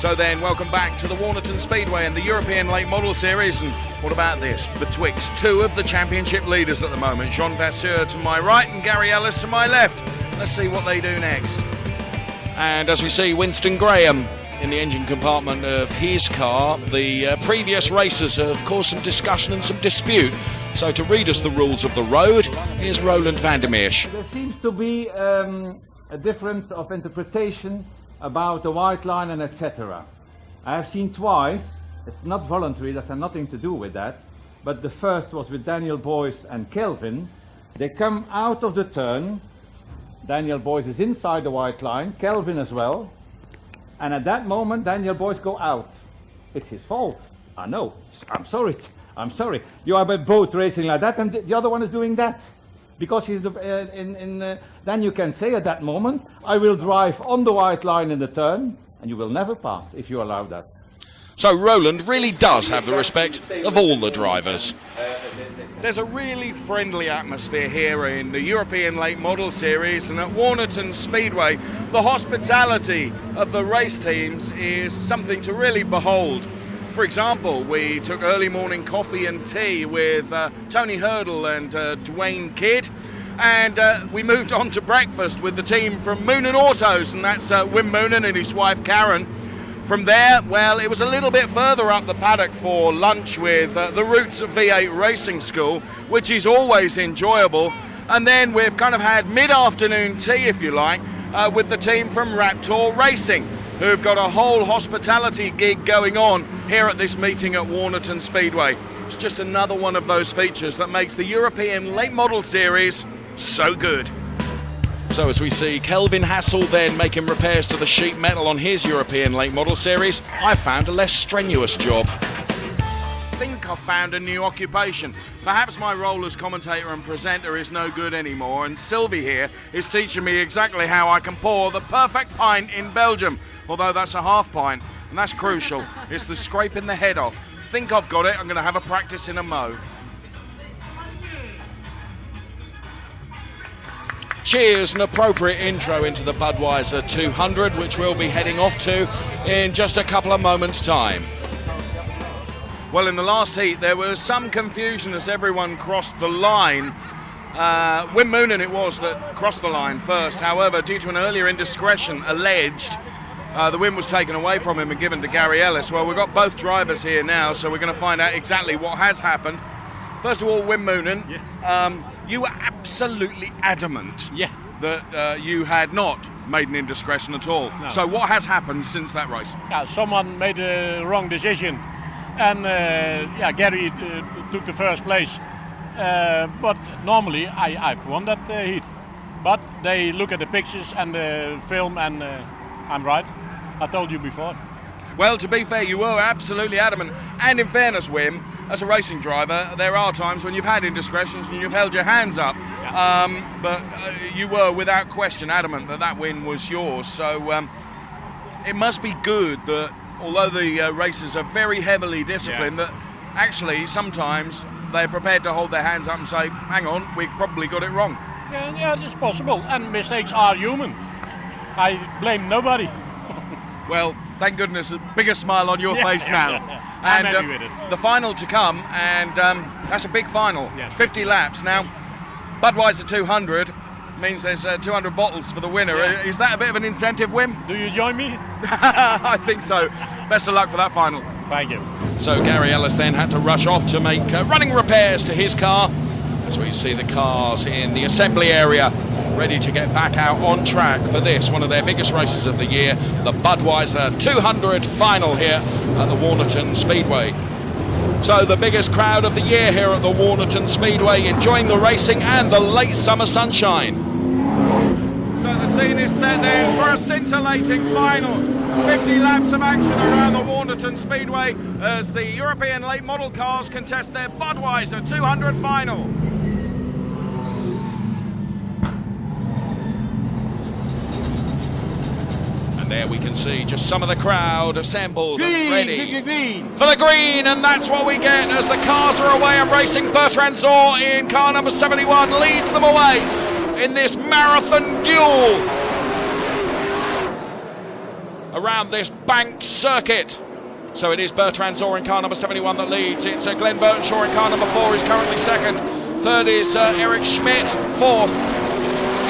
So then, welcome back to the Warnerton Speedway and the European Late Model Series. And what about this? Betwixt two of the championship leaders at the moment, Jean Vasseur to my right and Gary Ellis to my left. Let's see what they do next. And as we see Winston Graham in the engine compartment of his car, the previous races have caused some discussion and some dispute. So to read us the rules of the road, here's Roland van der Meersch. There seems to be a difference of interpretation about the white line and etc. I have seen twice, it's not voluntary, that has nothing to do with that, but the first was with Daniel Boyce and Kelvin. They come out of the turn, Daniel Boyce is inside the white line, Kelvin as well, and at that moment Daniel Boyce go out. It's his fault. I know, I'm sorry. You are both racing like that and the other one is doing that. Because he's then you can say at that moment, I will drive on the white line in the turn, and you will never pass if you allow that. So Roland really does have the respect of all the drivers. There's a really friendly atmosphere here in the European Late Model Series, and at Warnerton Speedway, the hospitality of the race teams is something to really behold. For example, we took early morning coffee and tea with Tony Hurdle and Dwayne Kidd, and we moved on to breakfast with the team from Moonen Autos, and that's Wim Moonen and his wife Karen. From there, well, it was a little bit further up the paddock for lunch with the Roots V8 Racing School, which is always enjoyable. And then we've kind of had mid-afternoon tea, if you like, with the team from Raptor Racing, who've got a whole hospitality gig going on here at this meeting at Warnerton Speedway. It's just another one of those features that makes the European Late Model Series so good. So as we see Kelvin Hassel then making repairs to the sheet metal on his European Late Model Series, I found a less strenuous job. I think I've found a new occupation. Perhaps my role as commentator and presenter is no good anymore, and Sylvie here is teaching me exactly how I can pour the perfect pint in Belgium. Although that's a half pint, and that's crucial. It's the scraping the head off. Think I've got it. I'm going to have a practice in a mo. Cheers, an appropriate intro into the Budweiser 200, which we'll be heading off to in just a couple of moments' time. Well, in the last heat, there was some confusion as everyone crossed the line. Wim Moonen it was that crossed the line first. However, due to an earlier indiscretion alleged, the win was taken away from him and given to Gary Ellis. Well, we've got both drivers here now, so we're going to find out exactly what has happened. First of all, Wim Moonen, yes. You were absolutely adamant that you had not made an indiscretion at all. No. So what has happened since that race? Yeah, someone made a wrong decision, and Gary took the first place. But normally I've won that heat. But they look at the pictures and the film, and I'm right. I told you before. Well, to be fair, you were absolutely adamant. And in fairness, Wim, as a racing driver, there are times when you've had indiscretions and you've held your hands up. Yeah. But you were, without question, adamant that that win was yours. So it must be good that, although the races are very heavily disciplined, that actually sometimes they're prepared to hold their hands up and say, hang on, we probably got it wrong. Yeah, it's possible. And mistakes are human. I blame nobody. Well, thank goodness, a bigger smile on your face now. I'm happy with it. The final to come, and that's a big final, 50 laps. Now, Budweiser 200 means there's 200 bottles for the winner. Yeah. Is that a bit of an incentive, Wim? Do you join me? I think so. Best of luck for that final. Thank you. So Gary Ellis then had to rush off to make running repairs to his car, as we see the cars in the assembly area ready to get back out on track for this, one of their biggest races of the year, the Budweiser 200 final here at the Warnerton Speedway. So the biggest crowd of the year here at the Warnerton Speedway, enjoying the racing and the late summer sunshine. So the scene is set then for a scintillating final. 50 laps of action around the Warnerton Speedway as the European late model cars contest their Budweiser 200 final. And there we can see just some of the crowd assembled and ready for the green, and that's what we get as the cars are away and racing. Bertrand Zor in car number 71 leads them away in this marathon duel. around this banked circuit. So it is Bertrand Zor in car number 71 that leads. It's Glenn Burtonshaw in car number 4 is currently second. Third is Eric Schmidt. Fourth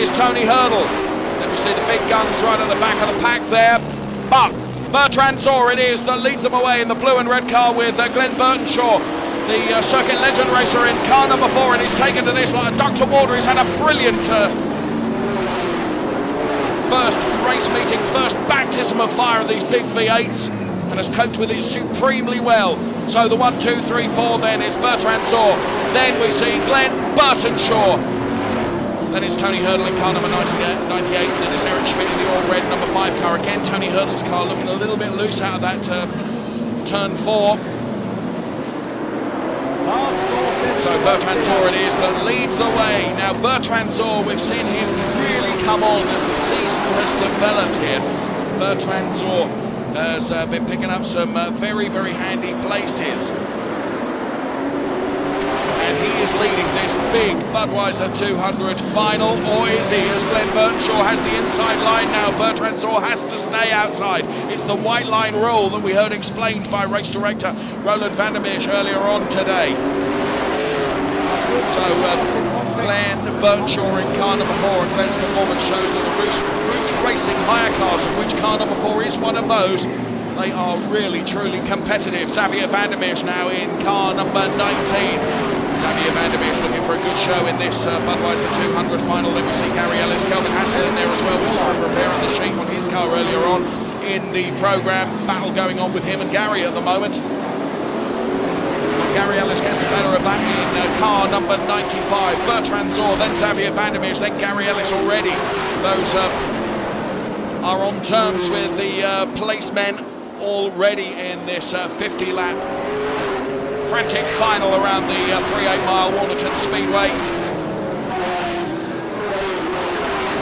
is Tony Hurdle. Then we see the big guns right at the back of the pack there. But Bertrand Zor it is that leads them away in the blue and red car with Glenn Burtonshaw, the circuit legend racer in car number 4, and he's taken to this like a duck to water. He's had a brilliant first race meeting, first baptism of fire of these big V8s, and has coped with it supremely well. So the 1, 2, 3, 4 then is Bertrand Zor. Then we see Glenn Burtonshaw. Then it's Tony Hurdle in car number 98. Then it's Eric Schmidt in the all-red number 5 car. Again, Tony Hurdle's car looking a little bit loose out of that turn 4. So Bertrand Zor it is that leads the way. Now Bertrand Zor, we've seen him really come on as the season has developed here. Bertrand Zor has been picking up some very, very handy places. And he is leading this big Budweiser 200 final, or is he? As Glenn Burtonshaw has the inside line now, Bertrand Zor has to stay outside. It's the white line rule that we heard explained by race director Roland van der Meers earlier on today. So Glenn Burtonshaw in car number 4, and Glenn's performance shows that the Roots Racing hire cars, of which car number 4 is one of those, they are really truly competitive. Xavier van der Meers now in car number 19. Xavier van der Meers looking for a good show in this Budweiser 200 final. Then we see Gary Ellis, Kelvin Hassel in there as well. We saw him repairing the sheet on his car earlier on in the programme. Battle going on with him and Gary at the moment. Gary Ellis gets the better of that in car number 95. Bertrand Zor, then Xavier van der Meers, then Gary Ellis already. Those are on terms with the placemen already in this 50-lap frantic final around the 3/8 mile Warnerton Speedway.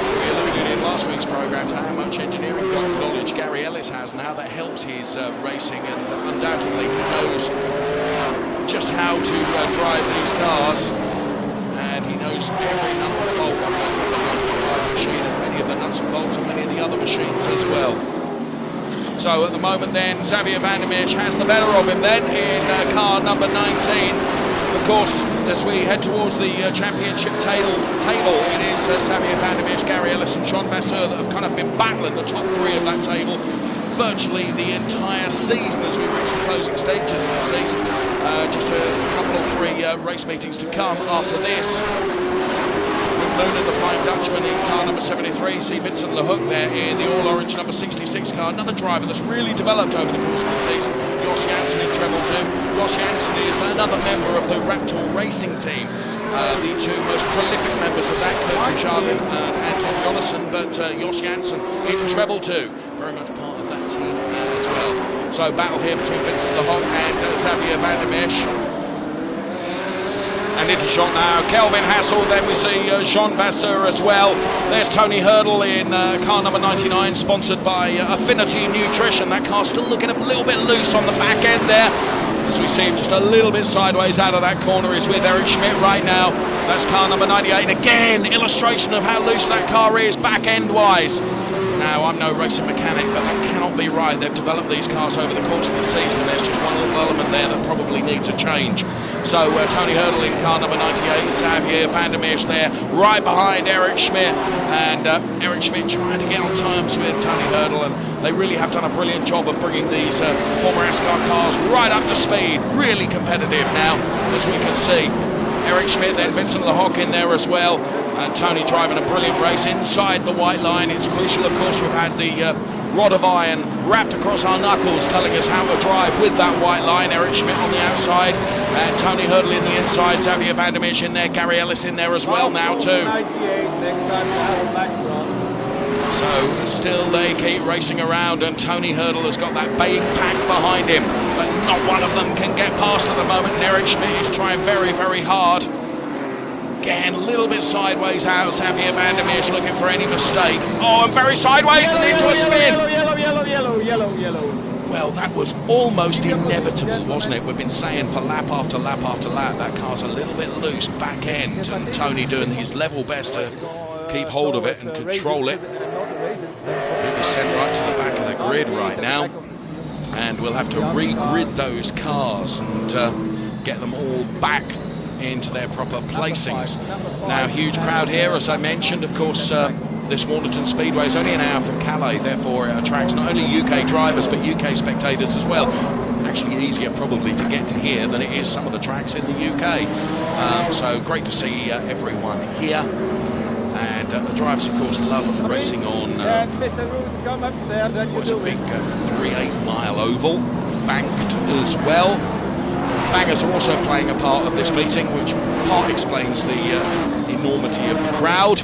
So we alluded in last week's programme to how much engineering knowledge Gary Ellis has and how that helps his racing, and undoubtedly he knows just how to drive these cars, and he knows every nut and bolt on the 95 machine and many of the nuts and bolts on many of the other machines as well. So at the moment then, Xavier van der Meers has the better of him then in car number 19. Of course, as we head towards the championship table, it is Xavier van der Meers, Gary Ellis and Jean Vasseur that have kind of been battling the top 3 of that table virtually the entire season as we reach the closing stages of the season. Just a couple or 3 race meetings to come after this. Moon and the Flying Dutchman in car number 73. See Vincent LeHook there in the all-orange number 66 car. Another driver that's really developed over the course of the season. Jos Janssen in treble 2. Jos Janssen is another member of the Raptor racing team. The 2 most prolific members of that, Kurt Richarlin and Anton Jonassen, but Jos Janssen in treble 2. Very much part of that team as well. So battle here between Vincent LeHock and Xavier van der Meers. And into shot now, Kelvin Hassel, then we see Jean Vasseur as well. There's Tony Hurdle in car number 99, sponsored by Affinity Nutrition. That car's still looking a little bit loose on the back end there. As we see him just a little bit sideways out of that corner, is with Eric Schmidt right now. That's car number 98. And again, illustration of how loose that car is back end wise. Now, I'm no racing mechanic, but that cannot be right. They've developed these cars over the course of the season. There's just one little element there that probably needs a change. So, Tony Hurdle in car number 98, Xavier van der Meers there, right behind Eric Schmidt. And Eric Schmidt trying to get on terms with Tony Hurdle. And they really have done a brilliant job of bringing these former ASCAR cars right up to speed. Really competitive now, as we can see. Eric Schmidt, then Vincent LeHock in there as well. And Tony driving a brilliant race inside the white line. It's crucial, of course, we've had the rod of iron wrapped across our knuckles telling us how to drive with that white line. Eric Schmidt on the outside and Tony Hurdle in the inside. Xavier van der Meers in there, Gary Ellis in there as well now too. 98, next time you have a black cross. So still they keep racing around, and Tony Hurdle has got that baying pack behind him, but not one of them can get past at the moment. And Eric Schmidt is trying very, very hard. Again, a little bit sideways out. Xavier van der Meers looking for any mistake. Oh, and very sideways and into a spin. Yellow. Well, that was almost inevitable, wasn't it? We've been saying for lap after lap after lap, that car's a little bit loose back end, and Tony doing his level best to keep hold of it and control it. He'll be sent right to the back of the grid right now, and we'll have to re-grid those cars and get them all back into their proper placings. Now, huge crowd here, as I mentioned. Of course, this Warnerton Speedway is only an hour from Calais, therefore it attracts not only UK drivers but UK spectators as well. Actually easier probably to get to here than it is some of the tracks in the UK. So great to see everyone here. And the drivers, of course, love racing on what's a big 3/8 mile oval, banked as well. Bangers are also playing a part of this meeting, which part explains the enormity of the crowd.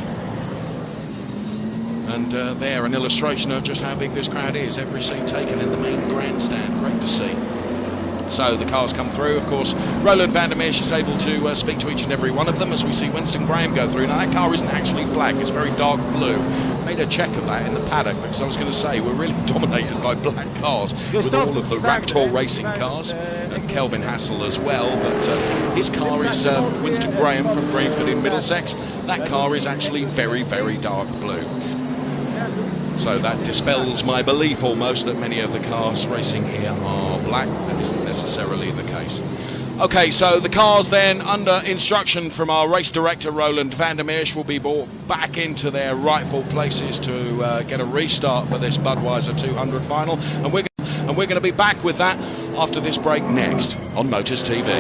And there, an illustration of just how big this crowd is. Every seat taken in the main grandstand. Great to see. So the cars come through. Of course, Roland van der Meers is able to speak to each and every one of them as we see Winston Graham go through. Now, that car isn't actually black. It's very dark blue. Made a check of that in the paddock because I was going to say we're really dominated by black cars with all of the Raptor racing cars and Kelvin Hassel as well. But his car is Winston Graham from Greenford in Middlesex. That car is actually very, very dark blue. So that dispels my belief almost that many of the cars racing here are black. That isn't necessarily the case. Okay, so the cars then, under instruction from our race director Roland van der Meers, will be brought back into their rightful places to get a restart for this Budweiser 200 final. And we're going to be back with that after this break next on Motors TV.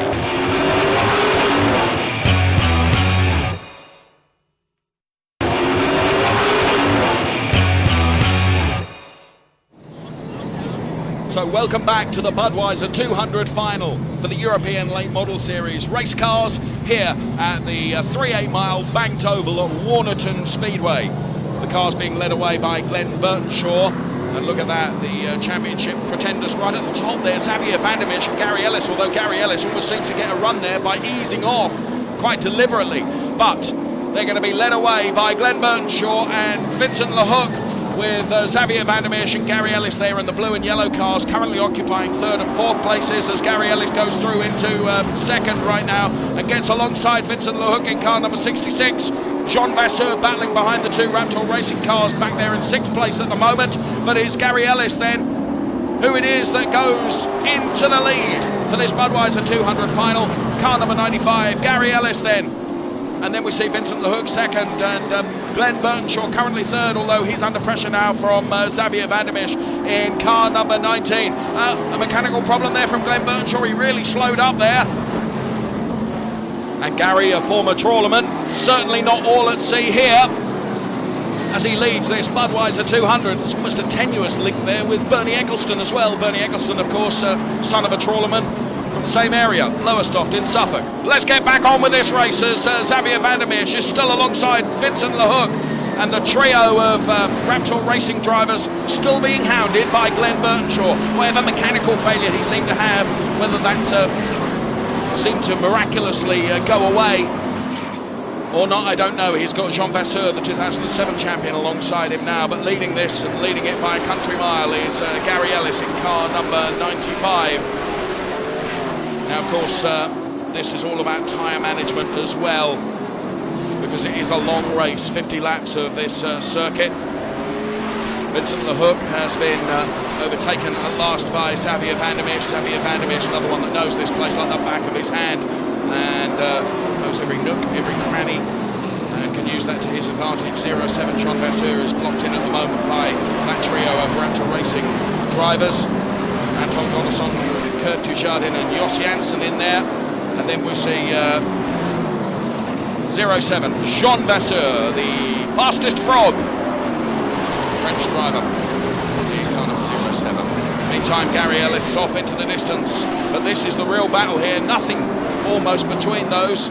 So welcome back to the Budweiser 200 final for the European Late Model Series race cars here at the 3/8 mile banked oval at Warnerton Speedway. The cars being led away by Glenn Burtonshaw. And look at that, the championship pretenders right at the top there. Xavier van der Meers and Gary Ellis, although Gary Ellis almost seems to get a run there by easing off quite deliberately. But they're going to be led away by Glenn Burtonshaw and Vincent LeHook, with Xavier van der Meers and Gary Ellis there in the blue and yellow cars, currently occupying third and fourth places as Gary Ellis goes through into second right now and gets alongside Vincent LeHook in car number 66. Jean Vasseur battling behind the two Raptor racing cars back there in sixth place at the moment, but it's Gary Ellis then who it is that goes into the lead for this Budweiser 200 final. Car number 95, Gary Ellis then. And then we see Vincent LeHook second and Glenn Burtonshaw currently third, although he's under pressure now from Xavier van der Meers in car number 19. A mechanical problem there from Glenn Burtonshaw. He really slowed up there. And Gary, a former trawlerman, certainly not all at sea here as he leads this Budweiser 200. There's almost a tenuous link there with Bernie Eccleston as well. Bernie Eccleston, of course, son of a trawlerman from the same area, Lowestoft in Suffolk. Let's get back on with this race as Xavier van der Meers is still alongside Vincent LeHook, and the trio of Raptor racing drivers still being hounded by Glenn Burtonshaw. Whatever mechanical failure he seemed to have, whether that's seemed to miraculously go away or not, I don't know. He's got Jean Vasseur, the 2007 champion, alongside him now, but leading this and leading it by a country mile is Gary Ellis in car number 95. Now, of course, this is all about tyre management as well, because it is a long race, 50 laps of this circuit. Vincent LeHook has been overtaken at last by Xavier van der Meers. Xavier van der Meers, another one that knows this place like the back of his hand, and knows every nook, every cranny, and can use that to his advantage. 07 Jean Vasseur is blocked in at the moment by that trio of Raptor racing drivers. Anton Gonnesson, Kurt Dujardin and Jos Janssen in there. And then we see 07 Jean Vasseur, the fastest frog, French driver, in car number 07. Meantime, Gary Ellis off into the distance, but this is the real battle here. Nothing almost between those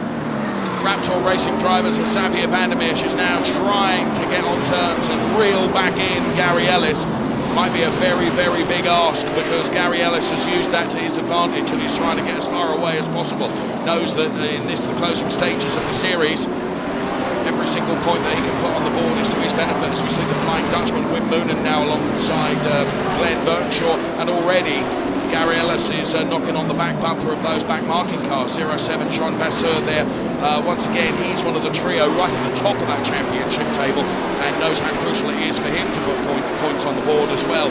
Raptor racing drivers, and Xavier van der Meers is now trying to get on terms and reel back in Gary Ellis. Might be a very, very big ask, because Gary Ellis has used that to his advantage and he's trying to get as far away as possible. Knows that in the closing stages of the series, every single point that he can put on the board is to his benefit, as we see the Flying Dutchman Wim Moonen now alongside Glenn Burtonshaw, and already Gary Ellis is knocking on the back bumper of those back marking cars. 07 Jean Vasseur there. Once again, he's one of the trio right at the top of that championship table, and knows how crucial it is for him to put points on the board as well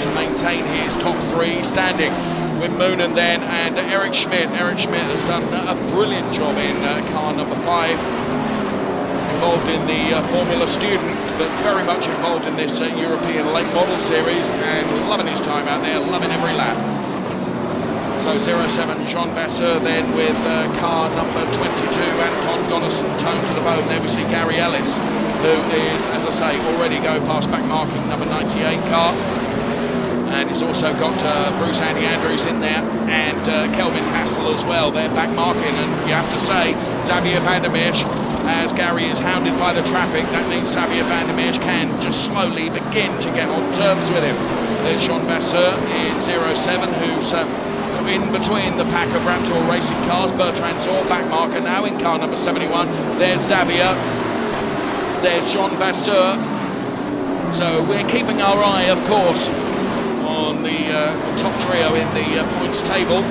to maintain his top 3 standing. With Moonen then and Eric Schmidt. Eric Schmidt has done a brilliant job in car number 5. Involved in the Formula Student, but very much involved in this European Late Model Series and loving his time out there, loving every lap. So 07 Jean Vasseur then with car number 22, Anton Gonnerson, toned to the bone. There we see Gary Ellis, who is, as I say, already going past back marking number 98 car. And he's also got Bruce Andy Andrews in there and Kelvin Hassel as well. They're back marking, and you have to say Xavier van der Meersch, as Gary is hounded by the traffic, that means Xavier van der Meersch can just slowly begin to get on terms with him. There's Jean Vasseur in 07, who's in between the pack of Raptor racing cars. Bertrand Saw, back marker now in car number 71. There's Xavier. There's Jean Vasseur. So we're keeping our eye, of course, on the top trio in the points table.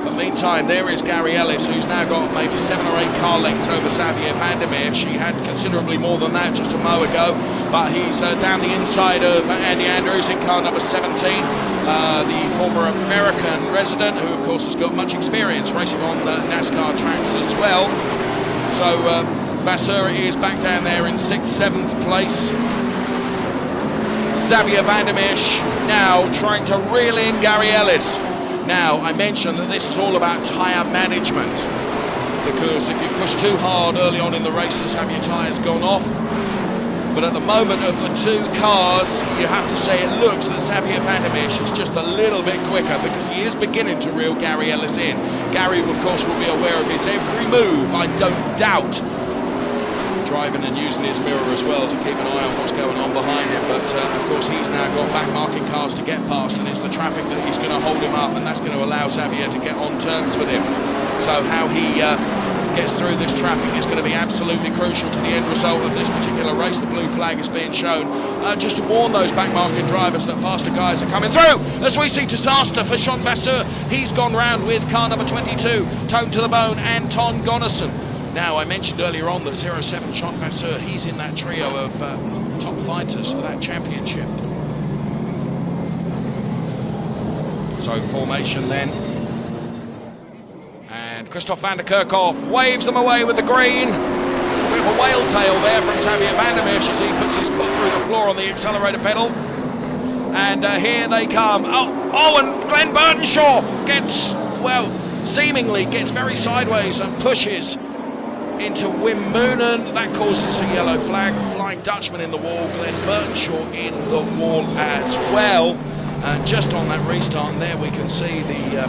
But meantime, there is Gary Ellis, who's now got maybe 7 or 8 car lengths over Xavier van der Meersch. He had considerably more than that just a mo ago, but he's down the inside of Andy Andrews in car number 17, the former American resident, who of course has got much experience racing on NASCAR tracks as well. So Vasseur is back down there in 6th, 7th place. Xavier van der Meersch now trying to reel in Gary Ellis. Now, I mentioned that this is all about tyre management, because if you push too hard early on in the races, have your tyres gone off? But at the moment of the 2 cars, you have to say it looks that Xavier van der Meersch is just a little bit quicker, because he is beginning to reel Gary Ellis in. Gary, of course, will be aware of his every move, I don't doubt. Driving and using his mirror as well to keep an eye on what's going on behind him, but of course he's now got back marking cars to get past, and it's the traffic that is going to hold him up, and that's going to allow Xavier to get on terms with him. So how he gets through this traffic is going to be absolutely crucial to the end result of this particular race. The blue flag is being shown just to warn those back marking drivers that faster guys are coming through, as we see disaster for Jean Vasseur. He's gone round with car number 22, toned to the bone, Anton Gonnerson. Now, I mentioned earlier on that 07 Jean Vasseur, he's in that trio of top fighters for that championship. So formation then. And Christoph van der Kerkhoff waves them away with the green. A bit of a whale tail there from Xavier van der Meersch as he puts his foot through the floor on the accelerator pedal. And here they come. Oh, and Glenn Burdenshaw gets, well, seemingly gets very sideways and pushes into Wim Moonen. That causes a yellow flag. Flying Dutchman in the wall. Glenn Burdenshaw in the wall as well. And just on that restart, and there we can see the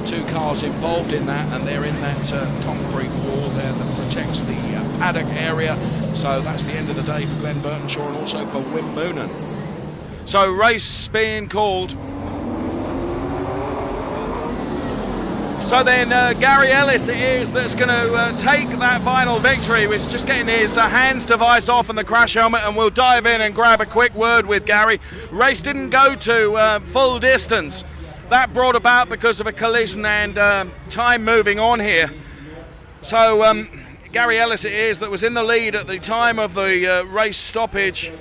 2 cars involved in that, and they're in that concrete wall there that protects the paddock area. So that's the end of the day for Glenn Burdenshaw and also for Wim Moonen. So race being called. So then Gary Ellis it is that's going to take that final victory. He's just getting his hands device off and the crash helmet, and we'll dive in and grab a quick word with Gary. Race didn't go to full distance. That brought about because of a collision and time moving on here. So Gary Ellis it is that was in the lead at the time of the race stoppage.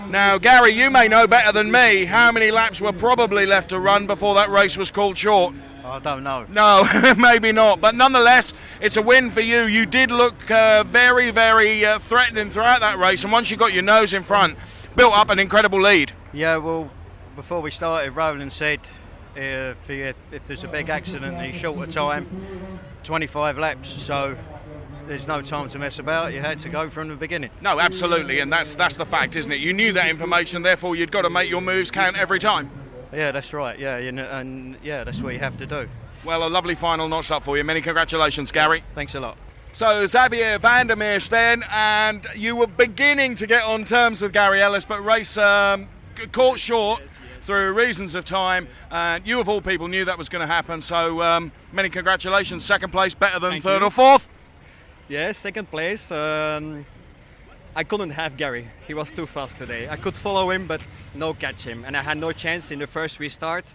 Now, Gary, you may know better than me how many laps were probably left to run before that race was called short. I don't know. No, maybe not. But nonetheless, it's a win for you. You did look very, very threatening throughout that race. And once you got your nose in front, built up an incredible lead. Yeah, well, before we started, Roland said if there's a big accident in a shorter time, 25 laps. So there's no time to mess about. You had to go from the beginning. No, absolutely. And that's the fact, isn't it? You knew that information. Therefore, you'd got to make your moves count every time. Yeah, that's right. Yeah, and that's what you have to do. Well, a lovely final notched up for you. Many congratulations, Gary. Thanks a lot. So Xavier van der Meersch then, and you were beginning to get on terms with Gary Ellis, but race caught short through reasons of time. And you of all people knew that was going to happen. So many congratulations. 2nd place, better than 3rd or 4th. Yeah, 2nd place. I couldn't have Gary. He was too fast today. I could follow him, but no catch him. And I had no chance in the first restart.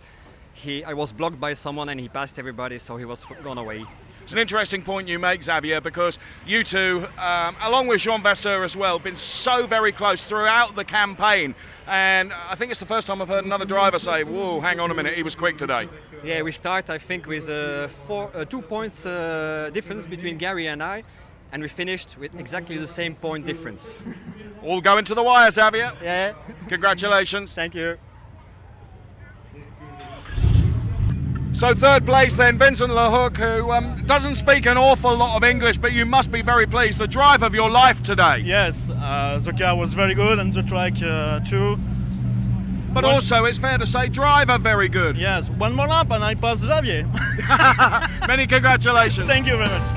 I was blocked by someone and he passed everybody, so he was gone away. It's an interesting point you make, Xavier, because you two, along with Jean Vasseur as well, been so very close throughout the campaign. And I think it's the first time I've heard another driver say, whoa, hang on a minute, he was quick today. Yeah, we start, I think, with 2 points difference between Gary and I, and we finished with exactly the same point difference. All going to the wire, Xavier. Yeah. Congratulations. Thank you. So third place then, Vincent Lehook, who doesn't speak an awful lot of English, but you must be very pleased. The drive of your life today. Yes, the car was very good and the track too. But also, it's fair to say, driver very good. Yes, one more lap and I pass Xavier. Many congratulations. Thank you very much.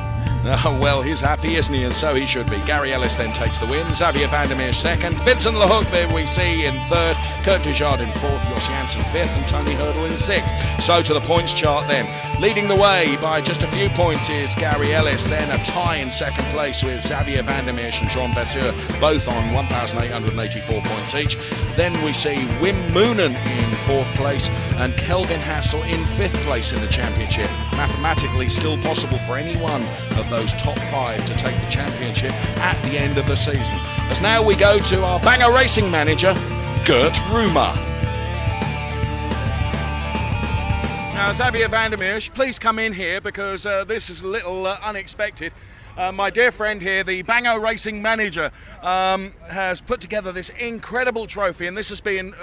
Oh, well, he's happy, isn't he? And so he should be. Gary Ellis then takes the win. Xavier Vandermeer second. Vincent Lehook there we see in third. Kurt Dujard in fourth. Jos Janssen fifth. And Tony Hurdle in sixth. So to the points chart then. Leading the way by just a few points is Gary Ellis. Then a tie in second place with Xavier Vandermeer and Jean Vasseur, both on 1,884 points each. Then we see Wim Moonen in fourth place and Kelvin Hassel in fifth place in the championship. Mathematically still possible for any one of those top five to take the championship at the end of the season. As now we go to our Banger Racing manager, Gert Rumer. Now, Xavier Vandermeer, please come in here because this is a little unexpected. My dear friend here, the Banger Racing manager, has put together this incredible trophy, and this has been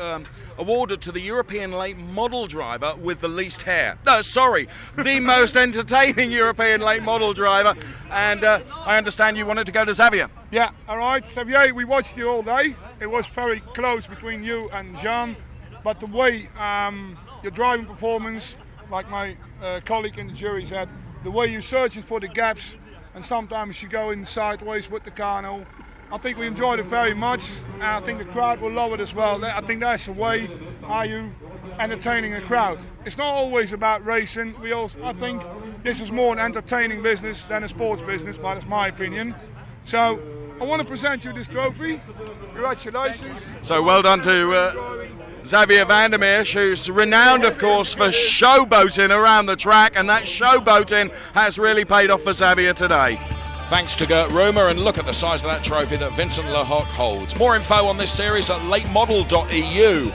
awarded to the European late model driver with the least hair. No, sorry, the most entertaining European late model driver. And I understand you wanted to go to Xavier. Yeah, all right, Xavier, we watched you all day. It was very close between you and Jean, but the way your driving performance, like my colleague in the jury said, the way you're searching for the gaps, and sometimes you go in sideways with the car and all. I think we enjoyed it very much, and I think the crowd will love it as well. I think that's the way are you entertaining a crowd. It's not always about racing. I think this is more an entertaining business than a sports business, but that's my opinion. So I want to present you this trophy. Congratulations. So well done to Xavier Vandermeer, who's renowned, of course, for showboating around the track, and that showboating has really paid off for Xavier today. Thanks to Gert Rumer, and look at the size of that trophy that Vincent Lehouk holds. More info on this series at latemodel.eu.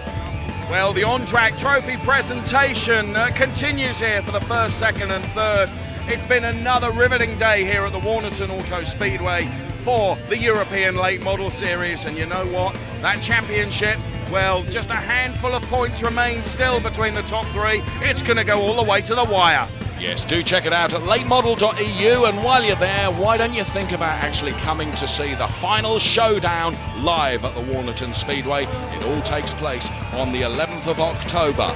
Well, the on-track trophy presentation continues here for the first, second and third. It's been another riveting day here at the Warnerton Auto Speedway for the European Late Model Series, and you know what? That championship, well, just a handful of points remain still between the top three. It's going to go all the way to the wire. Yes, do check it out at latemodel.eu, and while you're there, why don't you think about actually coming to see the final showdown live at the Warnerton Speedway? It all takes place on the 11th of October.